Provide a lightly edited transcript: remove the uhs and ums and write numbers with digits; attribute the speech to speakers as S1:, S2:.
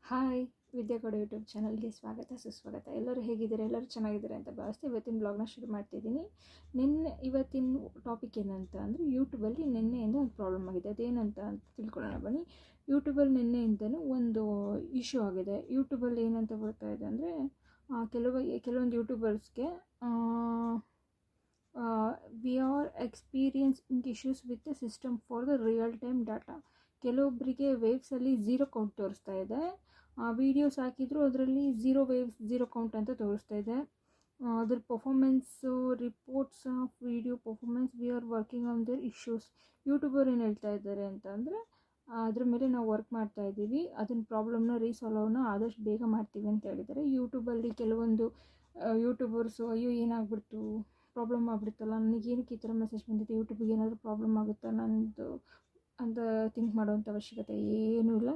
S1: Hi ವಿದ್ಯಾ ಕೊಡೋ YouTube ಚಾನಲ್ಗೆ ಸ್ವಾಗತ ಸುಸ್ವಾಗತ. ಎಲ್ಲರೂ ಹೇಗಿದ್ದಾರೆ? ಎಲ್ಲರೂ ಚೆನ್ನಾಗಿದ್ದಾರೆ ಅಂತ ಭಾವಿಸ್ತೀನಿ. ಇವತ್ತಿನ ಬ್ಲಾಗ್ನ ಶುರು ಮಾಡ್ತಿದ್ದೀನಿ. ಇವತ್ತಿನ ಟಾಪಿಕ್ ಏನಂತ ಅಂದರೆ, ಯೂಟ್ಯೂಬಲ್ಲಿ ನಿನ್ನೆಯಿಂದ ಒಂದು ಪ್ರಾಬ್ಲಮ್ ಆಗಿದೆ. ಅದೇನಂತ ಅಂತ ತಿಳ್ಕೊಳ್ಳೋಣ ಬನ್ನಿ. ಯೂಟ್ಯೂಬಲ್ಲಿ ನಿನ್ನೆಯಿಂದನೂ ಒಂದು ಇಶ್ಯೂ ಆಗಿದೆ. ಯೂಟ್ಯೂಬಲ್ಲಿ ಏನಂತ ಬರ್ತಾ ಇದೆ ಅಂದರೆ, ಕೆಲವೊಂದು ಯೂಟ್ಯೂಬರ್ಸ್ಗೆ we are experiencing issues with the system for the real time data. ಕೆಲವೊಬ್ಬರಿಗೆ ವೇವ್ಸಲ್ಲಿ ಝೀರೋ ಕೌಂಟ್ ತೋರಿಸ್ತಾ ಇದೆ. ವೀಡಿಯೋಸ್ ಹಾಕಿದ್ರು ಅದರಲ್ಲಿ ಝೀರೋ ಕೌಂಟ್ ಅಂತ ತೋರಿಸ್ತಾ ಇದೆ. ಅದ್ರ performance reports of video performance we are working on there issues. YouTuber ಏನು ಹೇಳ್ತಾ ಇದ್ದಾರೆ ಅಂತ ಅಂದರೆ, ಅದ್ರ ಮೇಲೆ ನಾವು ವರ್ಕ್ ಮಾಡ್ತಾ ಇದ್ದೀವಿ, ಅದನ್ನ ಪ್ರಾಬ್ಲಮ್ನ ರೀಸಾಲ್ವ್ನ ಆದಷ್ಟು ಬೇಗ ಮಾಡ್ತೀವಿ ಅಂತ ಹೇಳಿದ್ದಾರೆ. ಯೂಟ್ಯೂಬಲ್ಲಿ ಕೆಲವೊಂದು ಯೂಟ್ಯೂಬರ್ಸು ಅಯ್ಯೋ ಏನಾಗ್ಬಿಡ್ತು, ಪ್ರಾಬ್ಲಮ್ ಆಗ್ಬಿಡ್ತಲ್ಲ, ನನಗೇನಕ್ಕೆ ಈ ಥರ ಮೆಸೇಜ್ ಬಂದಿದೆ, ಯೂಟ್ಯೂಬಿಗೆ ಏನಾದರೂ ಪ್ರಾಬ್ಲಮ್ ಆಗುತ್ತಾ ನಂದು ಅಂತ ಥಿಂಕ್ ಮಾಡೋವಂಥ ಅವಶ್ಯಕತೆ ಏನೂ ಇಲ್ಲ.